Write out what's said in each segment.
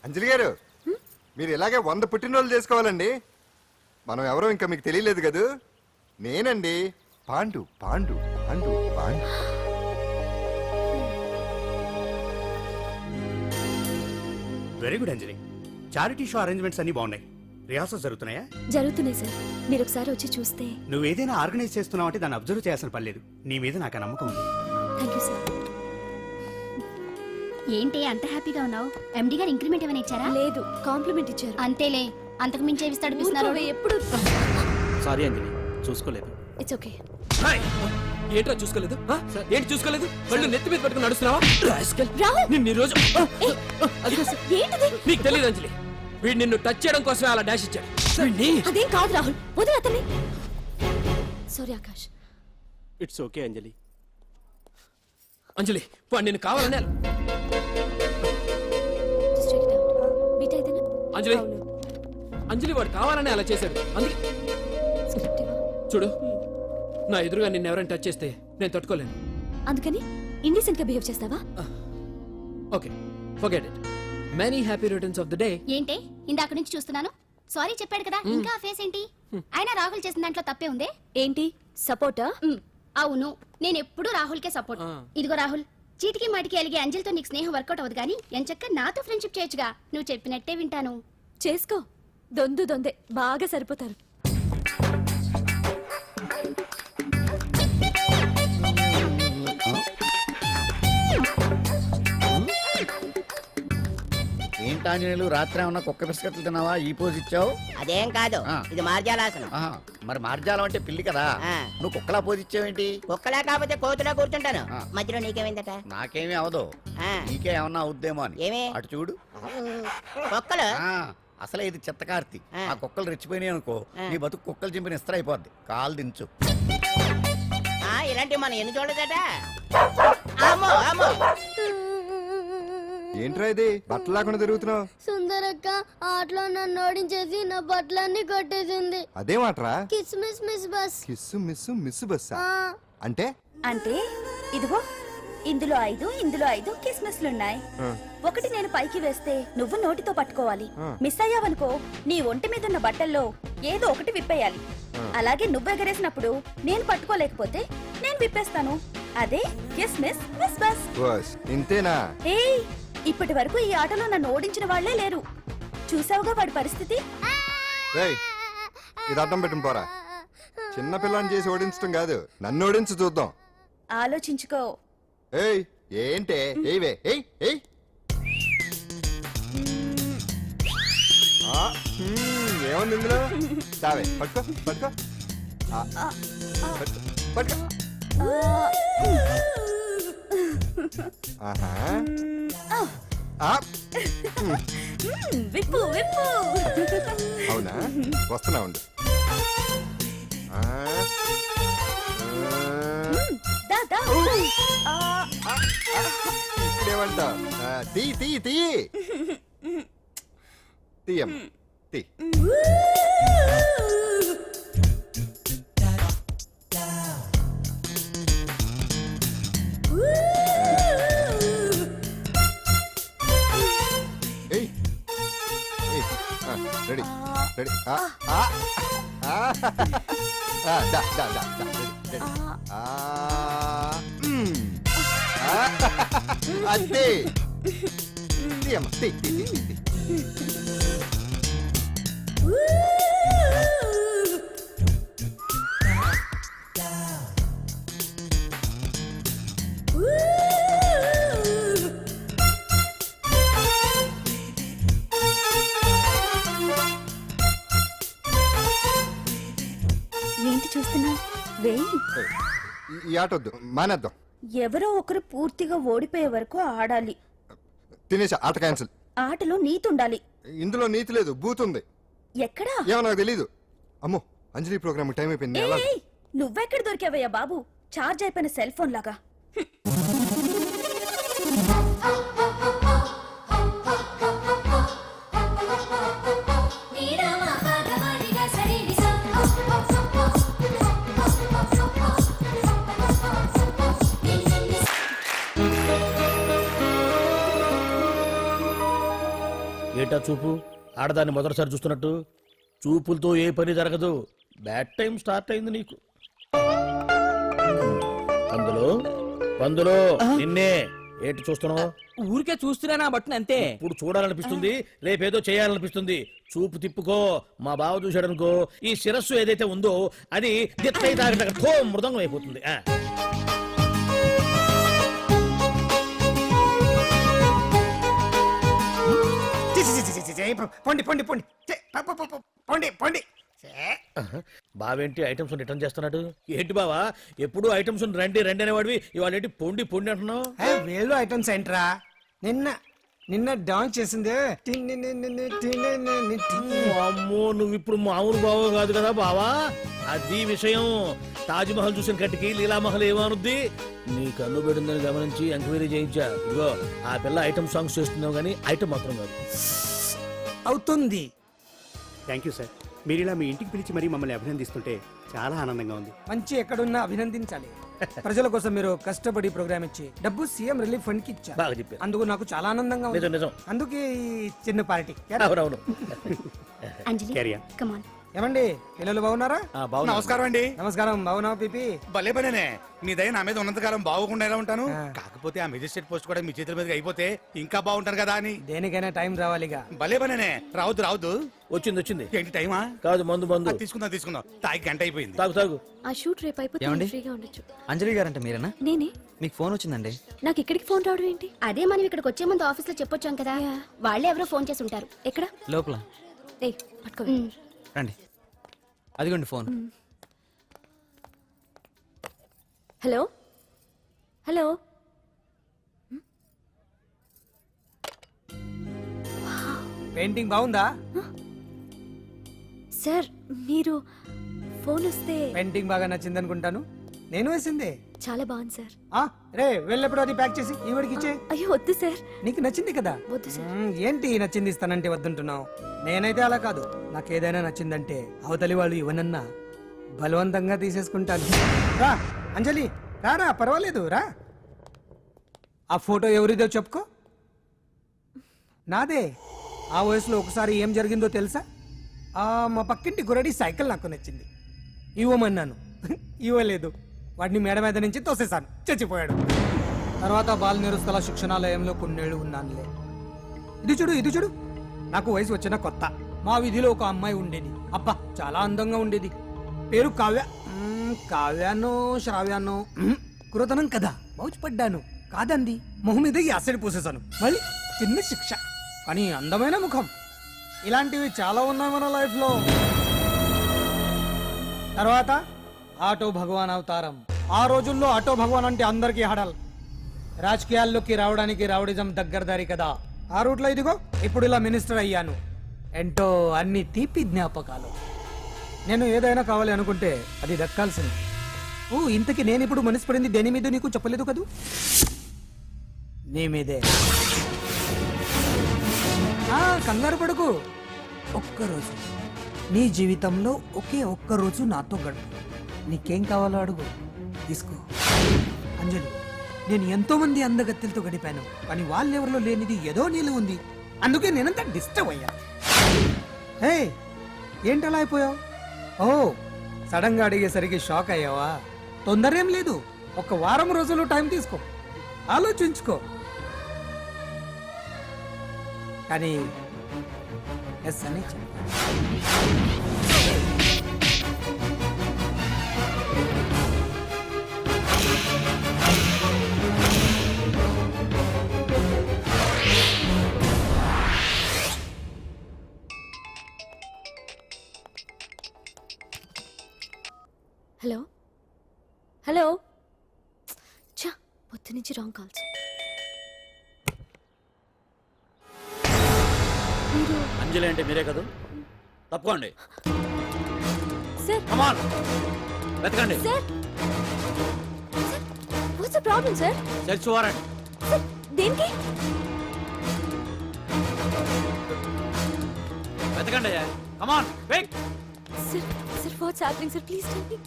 అంజలి గారు మీరు ఇలాగే 100 పుట్టినరోజులు చేసుకోవాలండి. మనం ఎవరో ఇంకా మీకు తెలియలేదు కదూ. నేనండి పాండు పాండు పాండు పాండు. వెరీ గుడ్ అంజలి. చారిటీ షో అరేంజ్మెంట్స్ అన్ని బాగున్నాయి. రిహార్సల్స్ జరుగుతున్నాయా? జరుగుతున్నాయి సార్, మీరు ఒకసారి వచ్చి చూస్తే. నువ్వు ఏదైనా ఆర్గనైజ్ చేస్తున్నావు అంటే దాన్ని అబ్జర్వ్ చేయాల్సిన పర్లేదు. నీ మీద నాకు ఆ నమ్మకం ఉంది. Thank you sir. ఏంటి అంత హ్యాపీగా ఉన్నావు? ఎండి గారు ఇంక్రిమెంట్ ఏమైనా ఇచ్చారా? లేదు, కాంప్లిమెంట్ ఇచ్చారు. అంతేలే, అంతకు మించి ఏమిస్తాడు పిస్తున్నారు. ఎప్పుడు సారీ అంజలి, చూసుకోలేదు. It's okay. ఏంట్రా చూసుకోలేదు? ఏంటి చూసుకోలేదు? కళ్ళు నెత్తి మీద పెట్టుకుని నడుస్తున్నావా? రాహుల్! నిన్ను ఈ రోజు ఏంటిది? నీకు తెలియదు అంజలి, వీడు నిన్ను టచ్ చేయడం కోసమే అలా డాష్ ఇచ్చాడు. అదేం కాదు రాహుల్, వదిలే అతన్ని. సారీ ఆకాష్. ఇట్స్ ఓకే అంజలి. అంజలి వాడు నిన్ను కావాలని Just check it out. Beat అయితేనా? అంజలి అవును. అంజలి వాడు కావాలని అలా చేశాడు. అందుకే Script ఇవ్వా? చూడు, నా ఎదురుగా నిన్ను ఎవరైనా టచ్ చేస్తే నేను తట్టుకోలేను. అందుకని ఇండిసెంట్ గా బిహేవ్ చేస్తావా? Okay, forget it. Many happy returns of the day. ఏంటి ఇందాక నుంచి చూస్తున్నాను. సారీ చెప్పాడు కదా, ఇంకా ఆ ఫేస్ ఏంటి? అయినా రాహుల్ చేసిన దాంట్లో తప్పే ఉందే. ఏంటి సపోర్టా? అవును, నేను ఎప్పుడూ రాహుల్ కే సపోర్ట్. ఇదిగో రాహుల్, చీటికి మాటికి అలిగే అంజలితో నీకు స్నేహం వర్కౌట్ అవ్వదు కానీ ఎంచక్క నాతో ఫ్రెండ్షిప్ చేయొచ్చుగా. నువ్వు చెప్పినట్టే వింటాను. చేసుకో, దొందే బాగా సరిపోతారు. ఏంటాంజనేయులు, రాత్రి ఏమన్నా కుక్క బిస్కెట్లు తిన్నావా? ఈ పోజ్ ఇచ్చావు. అదేం కాదు, ఇది మార్జాలాసనం. మరి మార్జాలం అంటే పిల్లి కదా, నువ్వు కుక్కలా పోజ్ ఇచ్చావేంటి? కుక్కలా కాకపోతే కోతులా కూర్చుంటాను. మధ్యలో నీకేమైందట? నాకేమీ అవదు, నీకే ఏమన్నా అవుద్దేమో అని. ఏమి? అటు చూడు. కుక్కలు అసలే ఇది చిత్తకార్తి. ఆ కుక్కలు రెచ్చిపోయినాయి అనుకో, నీ బతుకు కుక్కలు చింపిన ఇస్త్ర అయిపోద్ది. కాలు దించు. ఇలాంటివి మనం ఎన్ని చూడదట. అమ్మో అమ్మో, ఏంట్రా ఇది బట్టలు లేకుండా తిరుగుతున్నావు? సుందరక్క ఆటలో నన్ను ఓడించేసి నా బట్టలన్నీ కొట్టేసింది. అదేమాట్రా? Kiss miss miss bus. Kiss miss miss బస్సా అంటే? అంటే ఇదిగో ఇందులో 5 కిస్మిస్లున్నాయి. ఒకటి నేను పైకి వేస్తే నువ్వు నోటితో పట్టుకోవాలి. మిస్ అయ్యావనుకో నీ ఒంటి మీద ఉన్న బట్టల్లో ఏదో ఒకటి విప్పేయాలి. అలాగే నువ్వు ఎగరేసినప్పుడు నేను పట్టుకోలేకపోతే నేను విప్పేస్తాను. అదే కిస్మిస్ మిస్ బస్. బస్ ఇంతేనా? ఏయ్, ఇప్పటి వరకు ఈ ఆటలో నన్ను ఓడించిన వాళ్లే లేరు. చూసావుగా వాడి పరిస్థితి. రేయ్, ఇది అడ్డం పెట్టుకుని పోరా. చిన్న పిల్లని చేసి ఓడించడం కాదు, నన్ను ఓడించి చూద్దాం. ఆలోచించుకో. ఏయ్ ఏంటే? ఏవే ఏయ్ ఏయ్. ఏముంది ఇందులో? చావే పట్టుకో పట్టుకో పట్టుకో. ఆహా, విప్పు విప్పు. అవునా, వస్తున్నా ఉండు. ఇప్పుడేమంటా? తీ తీ తీ తీయం తీ. Ready ready. అంతే. తీయమ్మ తీ తీ తీ తీ. ఏంటి చూస్తున్నా? వేయి. ఈ ఆట వద్దు, మానేద్దాం. ఎవరో ఒకరు పూర్తిగా ఓడిపోయే వరకు ఆడాలి. తినేసా, ఆట క్యాన్సిల్. ఆటలో నీతి ఉండాలి. ఇందులో నీతి లేదు, బూత్ ఉంది. ఎక్కడా? ఏమో నాకు తెలీదు. అమ్మో, అంజలి ప్రోగ్రామ్ టైం అయిపోయింది. నువ్వెక్కడ దొరికావయ్యా బాబు? చార్జ్ అయిపోయిన సెల్ ఫోన్ లాగా. ఏటా చూపు ఆడదాన్ని మొదటిసారి చూస్తున్నట్టు చూపులతో ఏ పని జరగదు. బ్యాడ్ టైం స్టార్ట్ అయింది నీకు. పందులో నిన్నే ఏటి చూస్తున్నావు? ఊరికే చూస్తున్నానా బట్టను అంతే. ఇప్పుడు చూడాలనిపిస్తుంది, రేపేదో చేయాలనిపిస్తుంది. చూపు తిప్పుకో. మా బావ చూశాడనుకో, ఈ శిరస్సు ఏదైతే ఉందో అది దిత్తై తాగట మృదంగం అయిపోతుంది. పొండి పొండి పొండి పొండి పొండి. బావేంటి ఐటమ్స్ రిటర్న్ చేస్తున్నాడు? ఏంటి బావా ఎప్పుడు ఐటమ్స్ రండి రండి అనేవాడివి, ఇవాళ ఏంటి పొండి పొండి అంటున్నావు? వేలు ఐటమ్స్ ఏంట్రా? నిన్న డాన్స్ చేసిందే. అమ్మో నువ్వు ఇప్పుడు మామూలు బావ కాదు కదా బావా. అది విషయం. తాజ్ మహల్ చూసిన కట్టికి లీలామహల్ ఏమనుద్ది? నీ కన్ను పెట్టిందని గమనించి ఎంక్వైరీ చేయించా. ఇదిగో ఆ పిల్ల ఐటమ్ సాంగ్స్ చేస్తున్నావు కానీ ఐటమ్ మాత్రం కాదు. అవుతుంది. Thank you sir. మీరు ఇలా మీ ఇంటికి పిలిచి మరీ మమ్మల్ని అభినందిస్తుంటే చాలా ఆనందంగా ఉంది. మంచి ఎక్కడున్నా అభినందించాలి. ప్రజల కోసం మీరు కష్టపడి ప్రోగ్రామ్ ఇచ్చి డబ్బు సీఎం రిలీఫ్ ఫండ్ కి ఇచ్చారు. బాగా చెప్పారు. అందుకు నాకు చాలా ఆనందంగా ఉంది. నిజం నిజం. అందుకే ఈ చిన్న పార్టీ. అవునవును. అంజలి Carry on. కమాన్. ఏమండి పిల్లలు బాగున్నారా? నమస్కారం అండి. నమస్కారం. బాగున్నావా పిపి? భలే పనేనే. మీ దయ నా మీద ఉన్నంతకాలం బాగోకుండా ఎలా ఉంటాను. కాకపోతే ఆ మెజిస్ట్రేట్ పోస్ట్ కూడా మీ చేతుల మీద అయిపోతే ఇంకా బాగుంటాను కదా అని. దేనికైనా టైం రావాలిగా. భలే పనేనే. రావద్దు. వచ్చింది వచ్చింది. ఏంటి టైమా? కాదు మందు మందు. తీసుకుందాం. తాగి గంట అయిపోయింది. తాగు. ఆ షూట్ రేపు అయిపోతే ఫ్రీగా ఉండొచ్చు. అంజలి గారంటే మీరేనా? నేనే. మీకు ఫోన్ వచ్చిందండి. నాకు ఇక్కడికి ఫోన్ రావడం ఏంటి? అదే మనం ఇక్కడికి వచ్చే ముందు ఆఫీస్ లో చెప్పొచ్చాం కదా, వాళ్ళే ఎవరో ఫోన్ చేసి ఉంటారు. ఎక్కడ? లోపల ఏయ్ పట్టుకో. రండి. అదిగోండి ఫోన్. Hello hello. పెయింటింగ్ బాగుందా? సార్ మీరు ఫోన్ వస్తే పెయింటింగ్ బాగా నచ్చింది అనుకుంటాను. నేను వేసిందే. చాలా బాగుంది సార్. రే వెళ్ళప్పుడు అది ప్యాక్ చేసి ఈవిడికి ఇచ్చే. అయ్యో వద్దు సార్. నీకు నచ్చింది కదా. వద్దు సార్. ఏంటి నచ్చింది ఇస్తానంటే వద్దుంటున్నావు? నేనైతే అలా కాదు. నాకు ఏదైనా నచ్చిందంటే అవతలి వాళ్ళు ఇవ్వనన్నా బలవంతంగా తీసేసుకుంటాను. రా అంజలి రా పర్వాలేదు రా. ఆ ఫోటో ఎవరిదో చెప్పుకో. నాదే. ఆ వయసులో ఒకసారి ఏం జరిగిందో తెలుసా? మా పక్కింటి గురడి సైకిల్ నాకు నచ్చింది. ఇవ్వమన్నాను, ఇవ్వలేదు. వాడిని మేడ మీద నుంచి తోసేశాను, చచ్చిపోయాడు. తర్వాత బాల నిరుస్తల శిక్షణాలయంలో కొన్నేళ్లు ఉన్నానులే. ఇది చూడు నాకు వయసు వచ్చిన కొత్త. మా వీధిలో ఒక అమ్మాయి ఉండేది. అబ్బా చాలా అందంగా ఉండేది. పేరు కావ్య. కావ్యానో శ్రావ్యానో కురతనం కదా. మౌచిపడ్డాను. కాదండి, మొహం మీద యాసిడ్ పూసేశాను. మళ్ళీ చిన్న శిక్ష, కానీ అందమైన ముఖం. ఇలాంటివి చాలా ఉన్నాయి మన లైఫ్ లో. తర్వాత ఆటో భగవాన్ అవతారం. ఆ రోజుల్లో ఆటో భగవాన్ అంటే అందరికీ హడల్. రాజకీయాల్లోకి రావడానికి రౌడిజం దగ్గరదారి కదా. ఆ రూట్లో ఇదిగో ఇప్పుడు ఇలా మినిస్టర్ అయ్యాను. ఏంటో అన్ని తీపి జ్ఞాపకాలు. నేను ఏదైనా కావాలి అనుకుంటే అది దక్కాల్సింది. ఇంతకీ నేను ఇప్పుడు మనసు పడింది దేని మీద నీకు చెప్పలేదు కదూ? నీ మీదే. కంగారు పడుకు. ఒక్కరోజు నీ జీవితంలో ఒకే ఒక్కరోజు నాతో గడుపు. నీకేం కావాలో అడుగు, తీసుకో. అంజలి, నేను ఎంతో మంది అందగత్తెలతో గడిపాను, కానీ వాళ్ళెవరిలో లేనిది ఏదో నీళ్ళు ఉంది. అందుకే నేనంతా డిస్టర్బ్ అయ్యా. హే ఏంటలా అయిపోయావు? సడన్ గా అడిగేసరికి షాక్ అయ్యావా? తొందర ఏం లేదు. ఒక వారం రోజులు టైం తీసుకో, ఆలోచించుకో. కానీ ఎస్ అని చెప్పాను. Hello hello. చా పొద్దు నుంచి రాంగ్ కాల్స్. అంజలి అంటే మీరే కదా? తప్పుకోండి. సార్ వెతకండి. Sir what's the problem sir? Search warrant. Sir దేనికి? వెతకండి. Come on wait. Sir what's happening sir? Please tell me.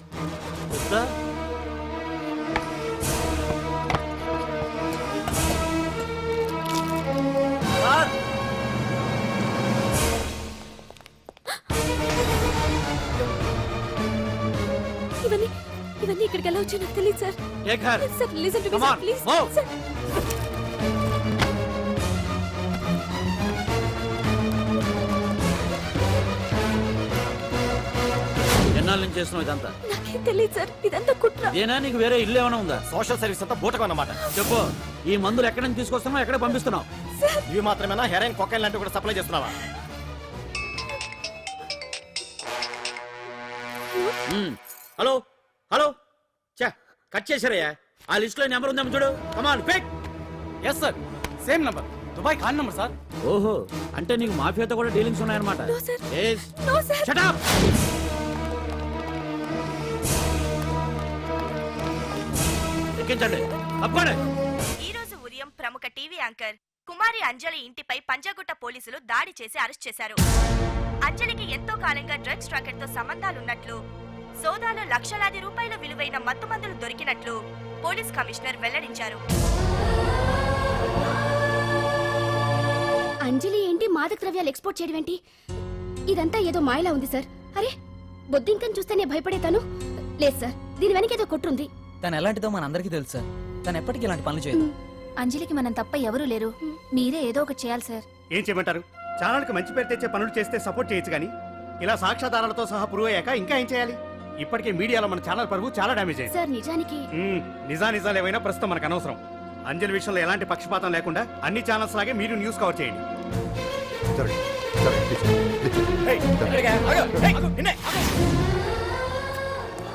ఇవన్నీ ఇవన్నీ ఇక్కడికి ఎలా వచ్చాయో నాకు తెలియదు సార్. ఏ ఘర్ sir listen to me Come sir on, please move. Sir. ఎన్నాళ్ళ నుంచి చేస్తున్నావు ఇదంతా? నాకేం తెలియదు సార్, ఇదంతా కుట్ర. ఇదేనా నీకు వేరే ఇల్లు ఏమైనా ఉందా? సోషల్ సర్వీస్ అంతా బూటకం అన్నమాట. చెప్పు, ఈ మందులు ఎక్కడి నుంచి తీసుకొస్తున్నావు, ఎక్కడ పంపిస్తున్నావు? ఇవి మాత్రమేనా? హెరాయిన్, కొకైన్ లాంటివి కూడా సప్లై చేస్తున్నావా? హలో హలో, చా కట్ చేశారయ్యా. ఆ లిస్ట్ లో నెంబర్ ఉందేమో చూడు. Come on pick. Yes sir, same number, Dubai Khan number sir. ఓహో, అంటే నీకు మాఫియాతో కూడా డీలింగ్స్ ఉన్నాయన్నమాట. No, sir. Yes. No, sir. Shut up. ఎక్కించండి, తప్పండి. ఈ రోజు ఉదయం ప్రముఖ టీవీ యాంకర్ కుమారి అంజలి ఇంటిపై పంజాగుట్ట పోలీసులు దాడి చేసి అరెస్ట్ చేశారు. అంజలికి ఎంతో కాలంగా డ్రగ్స్ రాకెట్ తో సంబంధాలున్నట్లు, సోదాలో లక్షలాది రూపాయల విలువైన మత్తుమందులు దొరికినట్లు పోలీస్ కమిషనర్ వెల్లడించారు. అంజలి ఏంటి మాదక ద్రవ్యాలు ఎక్స్పోర్ట్ చేయడం ఏంటి? ఇదంతా ఏదో మాయలా ఉంది సార్. అరే బొద్దింకని చూస్తేనే భయపడేతాను. లేదు సార్, దీని వెనక ఏదో కొట్టుంది. తను ఎలాంటిదో మనందరికీ తెలుసు సార్. తను ఎప్పటికీ ఇలాంటి పనులు చేయదు. అంజలికి మనం తప్ప ఎవరూ లేరు. మీరే ఏదో ఒకటి చేయాలి సార్. ఏం చేయమంటారు? ఛానల్కి మంచి పేరు తెచ్చే పనులు చేస్తే సపోర్ట్ చేయొచ్చు కానీ ఇలా సాక్ష్యాధారాలతో సహా ప్రూవ్ అయ్యాక ఇంకా ఏం చేయాలి? ఇప్పటికే మీడియాలో మన ఛానల్ పరువు చాలా డ్యామేజ్ అయింది. సార్ నిజానికి నిజాలు ఏమైనా ప్రస్తుతం మనకు అనవసరం. అంజలి విషయంలో ఎలాంటి పక్షపాతం లేకుండా అన్ని ఛానల్స్ లాగే మీరు న్యూస్ కవర్ చేయండి. జరగండి, జరగండి, please.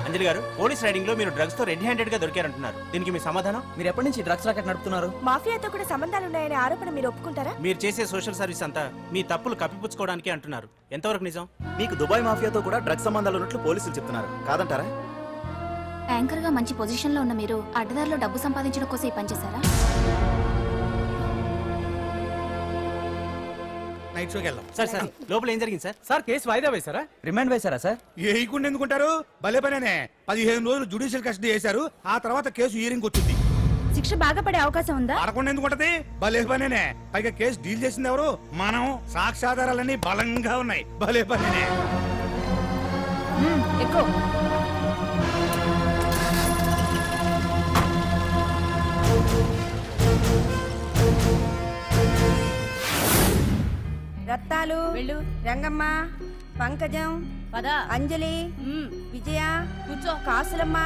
అంజలి గారు, పోలీస్ రైడింగ్ లో మీరు డ్రగ్స్ తో రెడ్ హ్యాండెడ్ గా దొరికారంటున్నారు. దీనికి మీ సమాధానం? మీరు ఎప్పటి నుంచి డ్రగ్స్ రాకెట్ నడుపుతున్నారు? మాఫియాతో కూడా సంబంధాలున్నాయనే ఆరోపణ మీరు ఒప్పుకుంటారా? మీరు చేసే సోషల్ సర్వీస్ అంతా మీ తప్పులు కప్పిపుచ్చుకోవడానికి అంటున్నారు. ఎంతవరకు నిజం? మీకు దుబాయ్ మాఫియాతో కూడా డ్రగ్స్ సంబంధాలు ఉన్నట్లు పోలీసులు చెప్తున్నారు, కాదంటారా? యాంకర్ గా మంచి పొజిషన్ లో ఉన్న మీరు అడ్డదారిలో డబ్బు సంపాదించడం కోసం ఈ పని చేశారా? నైట్ షోకి వెళ్దాం. సార్ సార్, లోపల ఏం జరిగింది సార్? సార్ కేసు వాయిదా వేశారా? రిమాండ్ వేశారా సార్? వేయకుండా ఎందుకుంటారు? భలే పనేనే. 15 రోజులు జుడిషియల్ కస్టడీ చేశారు. ఆ తర్వాత కేసు హియరింగ్ వచ్చింది. శిక్ష బాగా పడే అవకాశం ఉందా? పడకుండా ఎందుకుంటది? భలే పనేనే. పైగా కేసు డీల్ చేసింది ఎవరు? మనం. సాక్ష్యాధారాలన్నీ బలంగా ఉన్నాయి. భలే పనేనే. ఎక్కువ రత్నాలు, రంగమ్మ, పంకజం, అంజలి, విజయ, కూర్చో, కాసులమ్మ,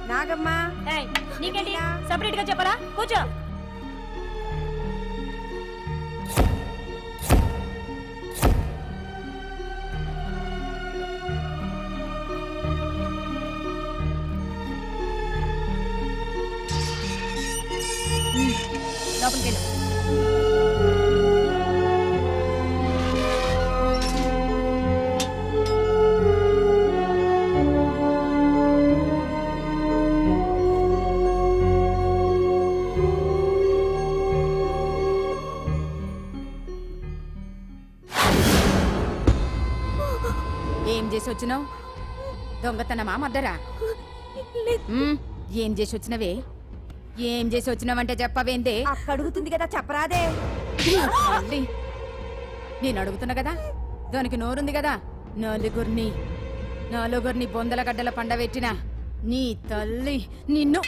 నాగమ్మ. నీకేంటి సపరేట్ గా చెప్పరా? కూర్చో. లోపలికి వెళ్ళు. ఏం చేసి వచ్చినావు? దొంగతనమా మద్దరా? ఏం చేసి వచ్చినవే? ఏం చేసి వచ్చినావంటే చెప్పవేందే? అడుగుతుంది కదా, చెప్పరాదే. నేను అడుగుతున్నా కదా, దానికి నోరుంది కదా. నలుగురిని బొందల గడ్డల పండబెట్టిన నీ తల్లి నిన్ను.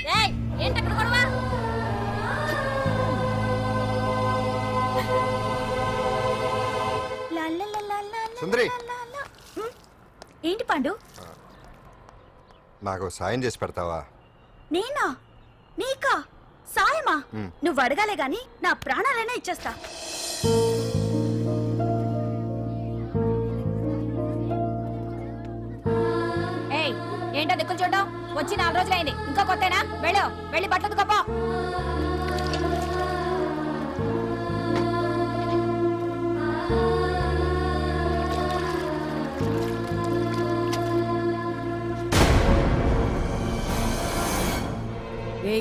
సుందరి, ఏంటి పాండు? నాకు సాయం చేసి పెడతావా? నేనా? నీకా సాయమా? నువ్వు అడగాలే గాని నా ప్రాణాలైనా ఇచ్చేస్తా. ఏయ్, ఏంటో దిక్కులు చూడడం? వచ్చి 4 రోజులైంది, ఇంకా కొత్తేనా? వెళ్ళి బట్టలు కప్ప.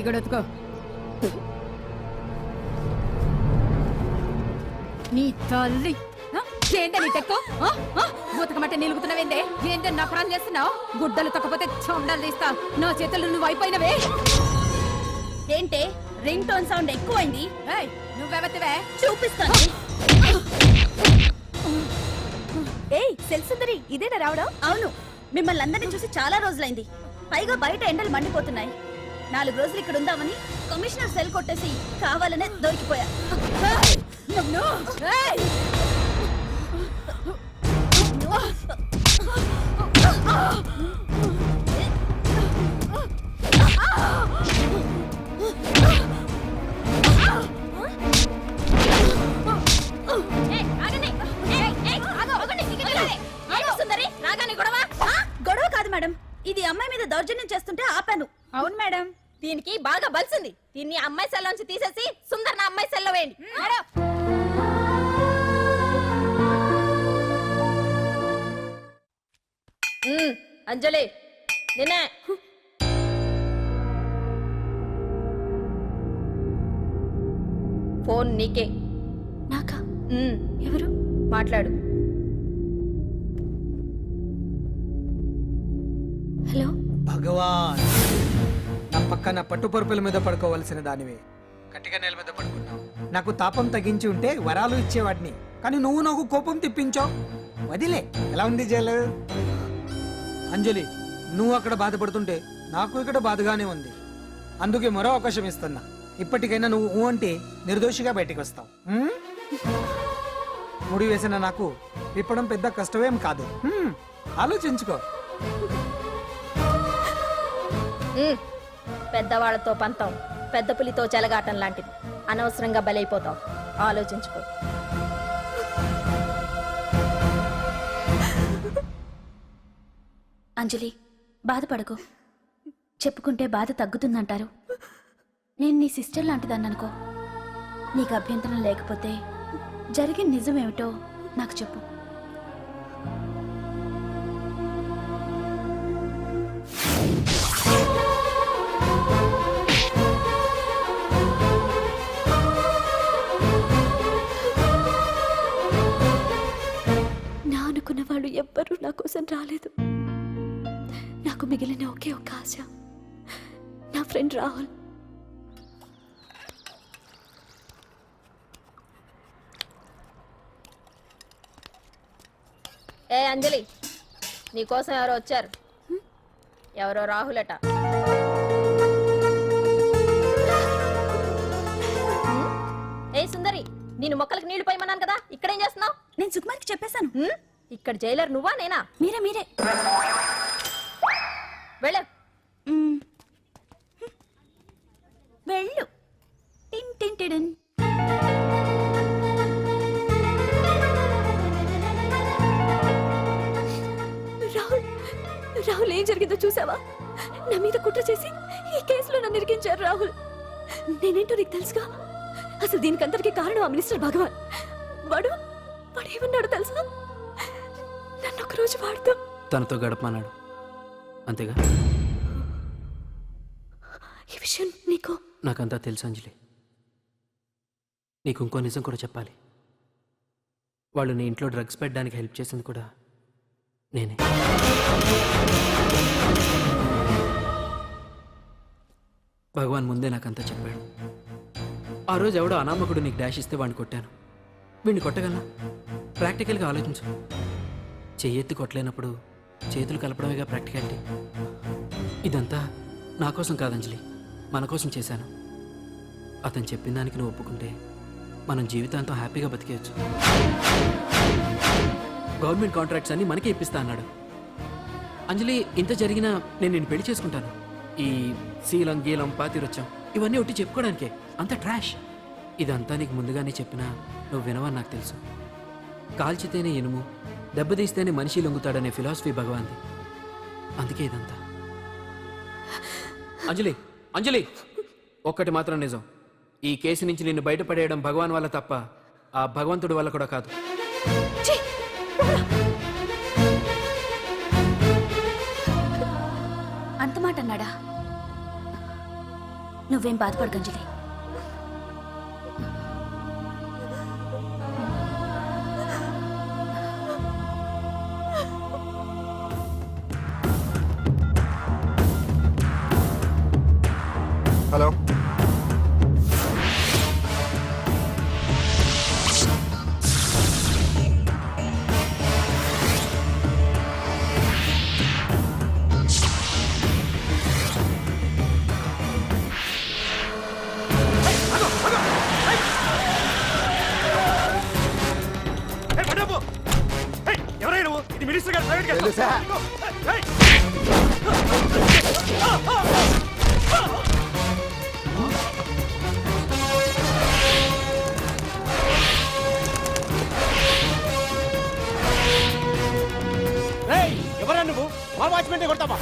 గొడవతుకో. నీ తల్లి ఏంటే నీ టెక్కు? ఉతకమంటే నిలుగుతున్నావేందే? ఏంటే నఫరాలు చేస్తున్నావు? గుడ్డలు తొక్కపోతే చొండాలు తీస్తా. నా చేతులు నువ్వు అయిపోయినవే. ఏంటే రింగ్ టోన్ సౌండ్ ఎక్కువైంది? నువ్వెవతివే? చూపిస్తాను. ఏయ్ సెల్సుందరి, ఇదేనా రావడం? అవును, మిమ్మల్ని అందరినీ చూసి చాలా రోజులైంది. పైగా బయట ఎండలు మండిపోతున్నాయి. 4 రోజులు ఇక్కడ ఉందామని కమిషనర్ సెల్ కొట్టేసి కావాలనే దొరికిపోయా. గొడవ కాదు మేడం, ఇది అమ్మాయి మీద దౌర్జన్యం చేస్తుంటే ఆపాను. అవును మేడం, దీనికి బాగా బలిసింది. దీన్ని అమ్మాయి సెల్ నుంచి తీసేసి సుందర్ నా అమ్మాయి సెల్లో వేయండి. అంజలి నిన్నే. ఫోన్ నీకే. నాకా? ఎవరు? మాట్లాడు. హలో. భగవాన్, నా పక్కన పట్టుపరుపుల మీద పడుకోవలసిన దానివే గట్టిగా నేల మీద పడుకున్నావు. నాకు తాపం తగ్గించి ఉంటే వరాలు ఇచ్చేవాడిని, కానీ నువ్వు నాకు కోపం తెప్పించావు. వదిలే. ఎలా ఉంది జైలు? అంజలి, నువ్వు అక్కడ బాధపడుతుంటే నాకు ఇక్కడ బాధగానే ఉంది. అందుకే మరో అవకాశం ఇస్తున్నా. ఇప్పటికైనా నువ్వు ఊ అంటే నిర్దోషిగా బయటికి వస్తావు. ముడి వేసిన నాకు విప్పడం పెద్ద కష్టమేం కాదు. ఆలోచించుకో. పెద్దవాళ్లతో పంతం పెద్ద పులితో చెలగాటం లాంటిది. అనవసరంగా బలైపోతావు. ఆలోచించుకో. అంజలి, బాధపడకు. చెప్పుకుంటే బాధ తగ్గుతుందంటారు. నేను నీ సిస్టర్ లాంటిదాన్ని అనుకో. నీకు అభ్యంతరం లేకపోతే జరిగిన నిజమేమిటో నాకు చెప్పు. నా అనుకున్న వాళ్ళు ఎవ్వరూ నా కోసం రాలేదు. నాకు మిగిలిన ఒకే ఒక ఆశ నా ఫ్రెండ్ రాహుల్. ఏ అంజలి, నీకోసం ఎవరో వచ్చారు. ఎవరో రాహుల్ అట. ఏ సుందరి, నేను మొక్కలకు నీళ్లు పోయమన్నాను కదా, ఇక్కడేం చేస్తున్నావు? నేను సుకుమార్కి చెప్పేశాను. ఇక్కడ జైలర్ నువ్వా నేనా? మీరే. వెళ్ళ. వెళ్ళు. టిన్ టిన్ టిడిన్. రాహుల్ ఏం జరిగిందో చూసావా? నా మీద కుట్ర చేసి ఈ కేసులో నన్ను ఇరికించారు రాహుల్. నేనేంటో నీకు తెలుసుగా. అసలు దీనికంతటికి కారణం ఆ మినిస్టర్ భగవాన్. వాడు ఏమన్నాడు తెలుసా? నన్ను ఒకరోజు వాడుతూ తనతో గడపమన్నాడు, అంతేగా? ఈ విషయం నీకు? నాకంతా తెలుసు అంజలి. నీకు ఇంకో నిజం కూడా చెప్పాలి. వాళ్ళు నీ ఇంట్లో డ్రగ్స్ పెట్టడానికి హెల్ప్ చేసింది కూడా నేనే. భగవాన్ ముందే నాకంతా చెప్పాడు. ఆ రోజు ఎవడో అనామకుడు నీకు డాష్ ఇస్తే వాడిని కొట్టాను. వీడిని కొట్టగలనా? ప్రాక్టికల్గా ఆలోచించు. చెయ్యెత్తి కొట్టలేనప్పుడు చేతులు కలపడమేగా ప్రాక్టికాలిటీ. ఇదంతా నా కోసం కాదంజలి, మన కోసం చేశాను. అతను చెప్పిన దానికి నువ్వు ఒప్పుకుంటే మనం జీవితాంతం హ్యాపీగా బతికేయచ్చు. గవర్నమెంట్ కాంట్రాక్ట్స్ అన్ని మనకే ఇప్పిస్తా అన్నాడు. అంజలి, ఇంత జరిగినా నేను నిన్ను పెళ్లి చేసుకుంటాను. ఈ శీలం గీలం పాతిరొచ్చాం ఇవన్నీ ఒట్టి చెప్పుకోవడానికే. అంత ట్రాష్. ఇదంతా నీకు ముందుగానే చెప్పినా నువ్వు వినవని నాకు తెలుసు. కాల్చితేనే ఇనుము, దెబ్బతీస్తేనే మనిషి లొంగుతాడనే ఫిలాసఫీ భగవాన్ది. అందుకే ఇదంతా. అంజలి, ఒక్కటి మాత్రం నిజం. ఈ కేసు నుంచి నిన్ను బయటపడేయడం భగవాన్ వల్ల తప్ప ఆ భగవంతుడి వల్ల కూడా కాదు. అంత మాట అన్నాడా? నువ్వేం బాధపడకు అంజలి. హలో. మినిస్టర్ గారు ప్రైవేట్ తెలుసా? ఎవరా నువ్వు మా వాచ్మెన్ కొడతావా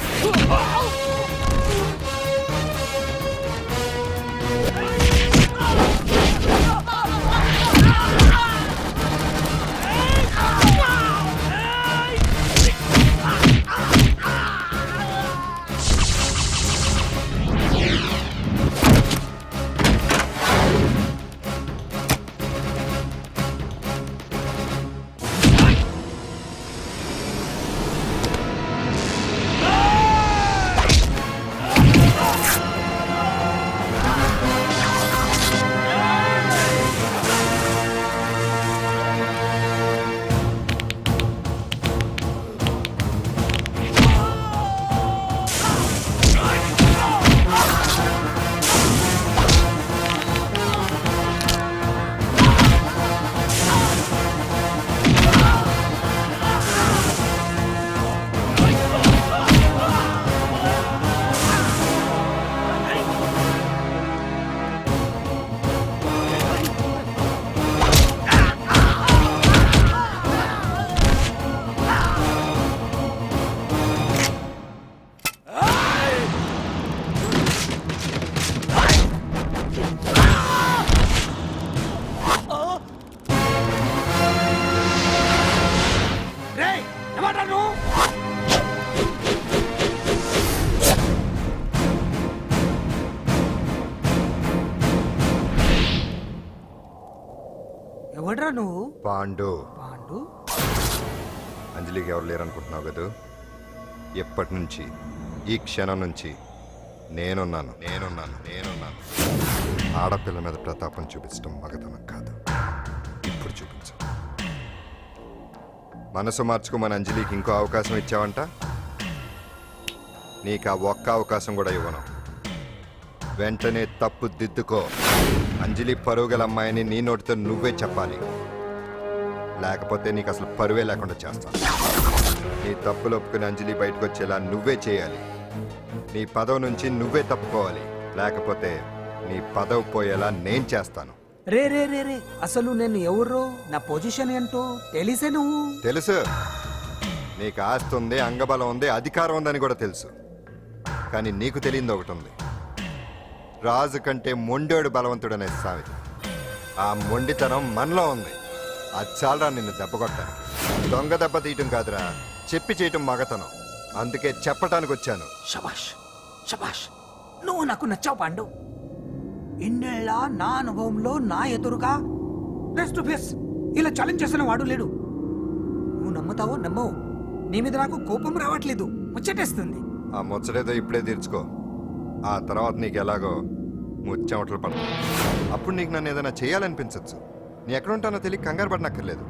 ఎవడ్రా నువ్వు? పాండు. పాండు? అంజలికి ఎవరు లేరనుకుంటున్నావు కదా? ఎప్పటి నుంచి, ఈ క్షణం నుంచి నేనున్నాను. ఆడపిల్ల మీద ప్రతాపం చూపించడం మగతనం కాదు. ఇప్పుడు చూపించు. మనసు మార్చుకోమని అంజలికి ఇంకో అవకాశం ఇచ్చావంట. నీకు ఆ ఒక్క అవకాశం కూడా ఇవ్వను. వెంటనే తప్పు దిద్దుకో. అంజలి పరువుగల అమ్మాయిని నీ నోటితో నువ్వే చెప్పాలి, లేకపోతే నీకు అసలు పరువే లేకుండా చేస్తాను. నీ తప్పులు ఒప్పుకుని అంజలి బయటకు వచ్చేలా నువ్వే చేయాలి. నీ పదవి నుంచి నువ్వే తప్పుకోవాలి, లేకపోతే నీ పదవి పోయేలా నేను చేస్తాను. రే రే రే రే అసలు నేను ఎవరో, నా పొజిషన్ ఏంటో తెలిసే నువ్వు. తెలుసు. నీకు ఆస్తి ఉంది, అంగబలం ఉంది, అధికారం ఉందని కూడా తెలుసు. కానీ నీకు తెలియంది ఒకటి ఉంది. రాజు కంటే మొండోడు బలవంతుడనే సామెత. ఆ మొండితనం మనలో ఉంది. అది చాలరా నిన్ను దెబ్బ కొట్టాను. దొంగ దెబ్బ తీయటం కాదురా, చెప్పి చేయటం మగతనం. అందుకే చెప్పటానికి వచ్చాను. శబాష్ శబాష్, నువ్వు నాకు నచ్చావు పాండు. ఇన్నేళ్ళ నా అనుభవంలో నా ఎదురుగా ఫేస్ టు ఫేస్ ఇలా ఛాలెంజ్ చేసిన వాడు లేడు. నువ్వు నమ్ముతావో నమ్మవు, నీ మీద నాకు కోపం రావట్లేదు, ముచ్చటేస్తుంది. ఆ ముచ్చటేదో ఇప్పుడే తీర్చుకో. ఆ తర్వాత నీకు ఎలాగో ముచ్చెమటలు పడతాయి. అప్పుడు నీకు నన్ను ఏదైనా చేయాలనిపించచ్చు. నీ ఎక్కడుంటానో తెలియ కంగారు పడనక్కర్లేదు.